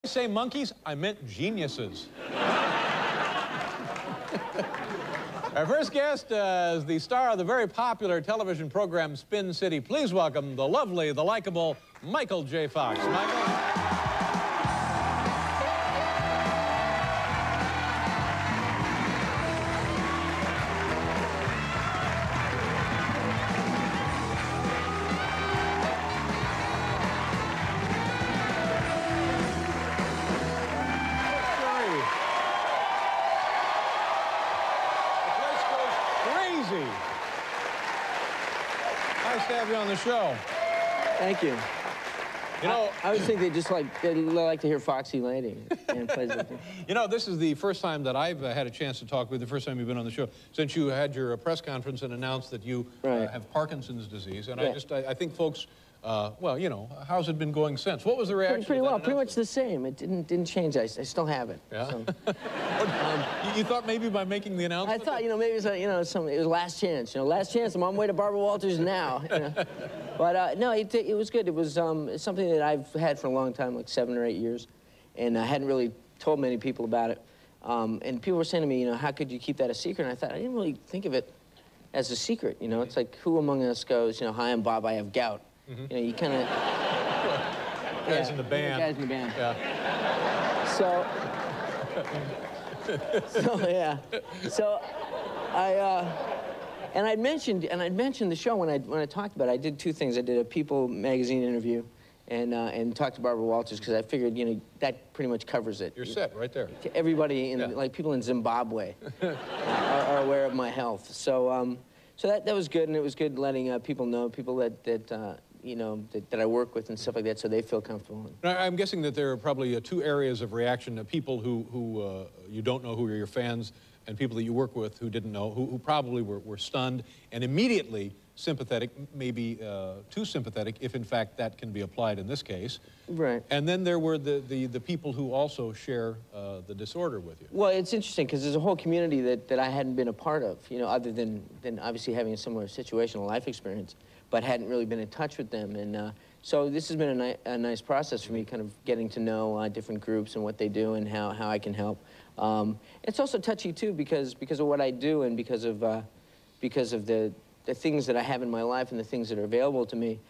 Say monkeys, I meant geniuses. Our first guest is the star of the very popular television program Spin City. Please welcome the lovely, the likable Michael J. Fox. Michael. Nice to have you on the show. Thank you. You know, I always think they like to hear Foxy Lady and plays it. You know, this is the first time that I've had a chance to talk with you, the first time you've been on the show, since you had your press conference and announced that you have Parkinson's disease. And I think folks, well, you know, how's it been going since? What was the reaction? Pretty well, pretty much the same. It didn't change. I still have it. Yeah. So. You thought maybe by making the announcement? I thought, you know, maybe it was, it was last chance. You know, last chance. I'm on my way to Barbara Walters now. You know? But no, it was good. It was something that I've had for a long time, like 7 or 8 years, and I hadn't really told many people about it. And people were saying to me, you know, how could you keep that a secret? And I thought, I didn't really think of it as a secret. You know, it's like, who among us goes, you know, hi, I'm Bob, I have gout. You know, you kind of... Guys in the band. Guys in the band. Yeah. So I'd mentioned the show when I talked about it. I did 2 things. I did a People magazine interview and talked to Barbara Walters because I figured, you know, that pretty much covers it. You're set right there. Everybody, like people in Zimbabwe, are aware of my health. So that was good, and it was good letting people know, people that you know, that I work with and stuff like that, so they feel comfortable. Now, I'm guessing that there are probably 2 areas of reaction: people who you don't know, who are your fans, and people that you work with who didn't know, who probably were stunned and immediately sympathetic, maybe too sympathetic, if in fact that can be applied in this case. Right. And then there were the people who also share the disorder with you. Well, it's interesting because there's a whole community that I hadn't been a part of, you know, other than obviously having a similar situational life experience, but hadn't really been in touch with them. And so this has been a nice process for me, kind of getting to know different groups and what they do and how I can help. It's also touchy too because of what I do and because of the things that I have in my life and the things that are available to me.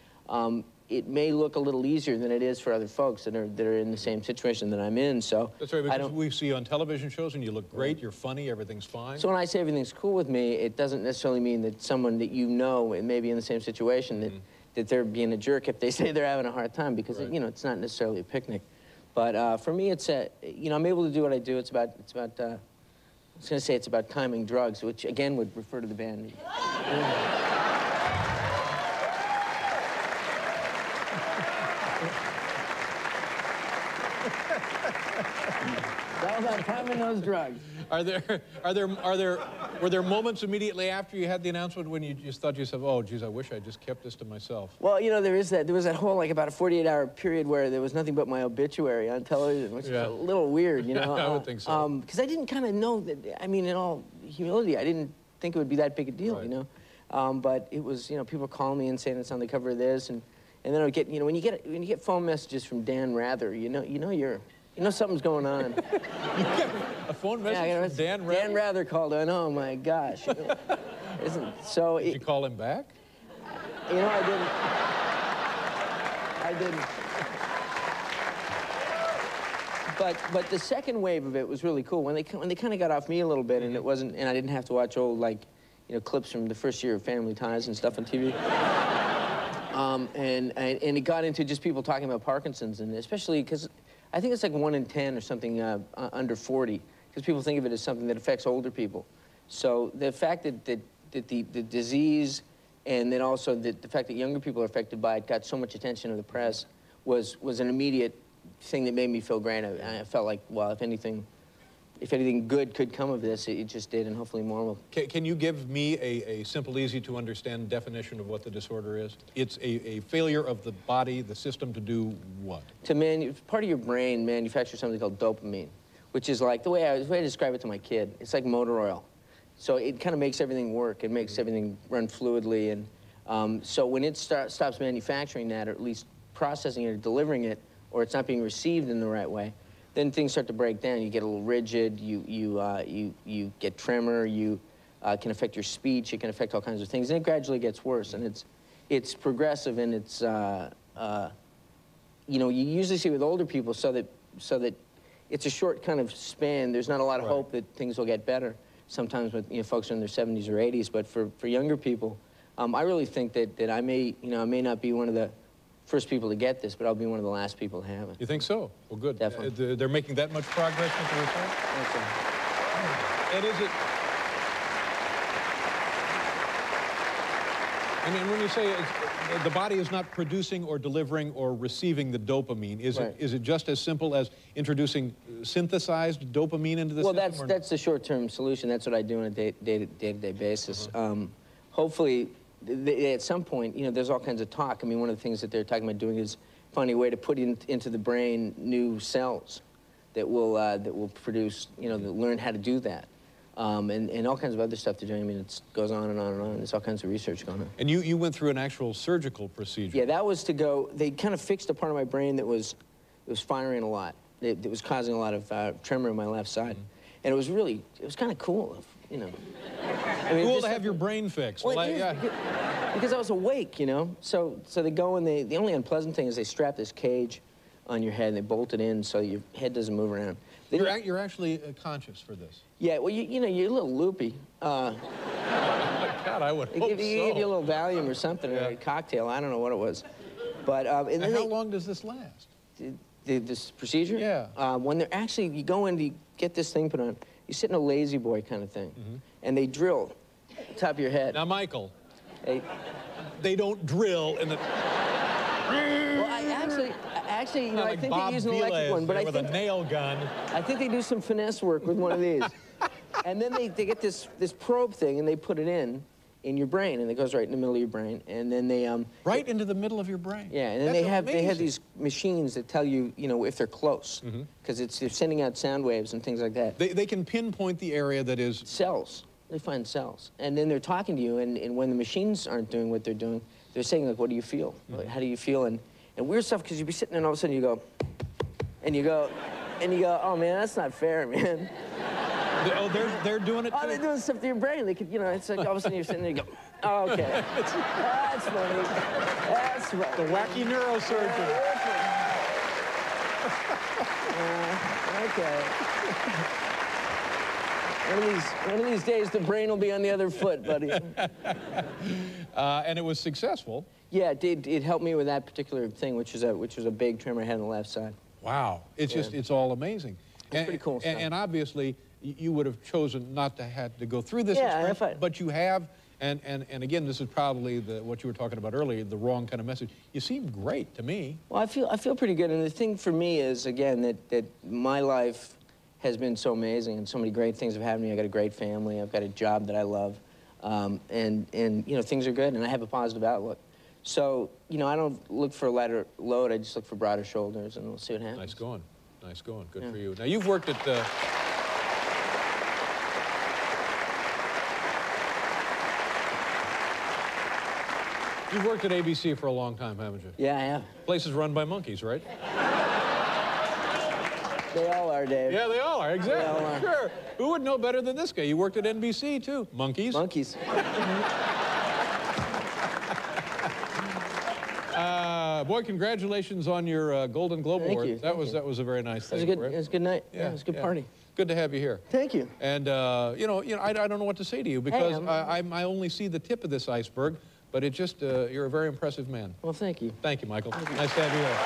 It may look a little easier than it is for other folks that are in the same situation that I'm in. So that's right, because we see you on television shows and you look great, you're funny, everything's fine. So when I say everything's cool with me, it doesn't necessarily mean that someone that you know and maybe in the same situation that they're being a jerk if they say they're having a hard time, because you know, it's not necessarily a picnic. But for me, it's you know, I'm able to do what I do. It's about I was going to say it's about timing drugs, which again would refer to the band. All about timing those drugs. Were there moments immediately after you had the announcement when you just thought to yourself, oh, geez, I wish I just kept this to myself? Well, you know, there was that whole, like, about a 48-hour period where there was nothing but my obituary on television, which is a little weird, you know? I would think so. Because I didn't kind of know that, I mean, in all humility, I didn't think it would be that big a deal, you know? But it was, you know, people calling me and saying it's on the cover of this, and then I would get, you know, when you get phone messages from Dan Rather, you know something's going on. You get a phone message from Dan Rather? Dan Rather called in. Oh my gosh. You know, Did you call him back? You know, I didn't. But the second wave of it was really cool when they kind of got off me a little bit, and it wasn't, and I didn't have to watch old, like, you know, clips from the first year of Family Ties and stuff on TV. And it got into just people talking about Parkinson's, and especially because I think it's like 1 in 10 or something under 40, because people think of it as something that affects older people. So the fact that the disease, and then also the fact that younger people are affected by it, got so much attention in the press was an immediate thing that made me feel great. I felt like, well, if anything good could come of this, it just did, and hopefully more will. Can you give me a simple, easy-to-understand definition of what the disorder is? It's a failure of the body, the system, to do what? Part of your brain manufactures something called dopamine, which is like, the way I describe it to my kid, it's like motor oil. So it kind of makes everything work. It makes everything run fluidly, and so when it stops manufacturing that, or at least processing it or delivering it, or it's not being received in the right way, then things start to break down. You get a little rigid, you get tremor, you can affect your speech, it can affect all kinds of things, and it gradually gets worse, and it's progressive, and it's, you know, you usually see with older people so that it's a short kind of span. There's not a lot of hope that things will get better. Sometimes with, you know, folks are in their 70s or 80s, but for younger people, I really think that I may, you know, I may not be one of the first people to get this, but I'll be one of the last people to have it. You think so? Well, good. Definitely. They're making that much progress with the report? And is it... I mean, when you say the body is not producing or delivering or receiving the dopamine, is it just as simple as introducing synthesized dopamine into the system? Well, that's the short-term solution. That's what I do on a day-to-day basis. Hopefully, at some point, you know, there's all kinds of talk. I mean, one of the things that they're talking about doing is finding a way to put into the brain new cells that will produce, you know, that learn how to do that. And all kinds of other stuff they're doing. I mean, it goes on and on and on. There's all kinds of research going on. And you went through an actual surgical procedure. Yeah, that was to go, they kind of fixed a part of my brain that was firing a lot. It was causing a lot of tremor in my left side. And it was kind of cool, you know. I mean, cool to have your brain fixed. Well, because I was awake, you know. So they go and the only unpleasant thing is they strap this cage on your head and they bolt it in so your head doesn't move around. You're actually conscious for this? Yeah, well, you know, you're a little loopy. Oh my God, I would hope so. They give you a little Valium or something, or a cocktail. I don't know what it was. But, and how long does this last? This procedure? Yeah. When they're actually, you go in to get this thing put on, you sit in a lazy boy kind of thing, and they drill the top of your head. Now, Michael, they don't drill in the... Well, actually, you know, I think they use an electric one, but I think with a nail gun. I think they do some finesse work with one of these, and then they get this probe thing and they put it in your brain, and it goes right in the middle of your brain, and then they right into the middle of your brain. Yeah, and then they have these machines that tell you, you know, if they're close, because they're sending out sound waves and things like that. They can pinpoint the area that is cells. They find cells, and then they're talking to you, and when the machines aren't doing what they're doing, they're saying, like, what do you feel? Like, how do you feel? And weird stuff, because you'd be sitting there and all of a sudden you go, oh man, that's not fair, man. They're doing it too? Oh, they're doing stuff to your brain. They could, you know, it's like all of a sudden you're sitting there and you go, oh, okay. That's funny. That's funny. The wacky neurosurgeon. Okay. One of these days, the brain will be on the other foot, buddy. And it was successful. Yeah, it helped me with that particular thing, which was a big tremor I had on the left side. Wow, it's all amazing. It's pretty cool stuff. And obviously, you would have chosen not to have to go through this experience, but you have. And again, this is probably what you were talking about earlier, the wrong kind of message. You seem great to me. Well, I feel pretty good, and the thing for me is, again, that my life has been so amazing, and so many great things have happened to me. I got a great family. I've got a job that I love, and you know, things are good, and I have a positive outlook. So, you know, I don't look for a lighter load. I just look for broader shoulders, and we'll see what happens. Nice going. Nice going. Good for you. Now, you've worked at... You've worked at ABC for a long time, haven't you? Yeah, I have. Place is run by monkeys, right? They all are, Dave. Yeah, they all are, exactly. They all are. Sure. Who would know better than this guy? You worked at NBC, too. Monkeys. Monkeys. Boy, congratulations on your Golden Globe Award. You. That was a very nice thing. It was a good night. Yeah, it was a good party. Good to have you here. Thank you. And you know, I don't know what to say to you because I only see the tip of this iceberg, but it just you're a very impressive man. Well, thank you. Thank you, Michael. Nice to have you here.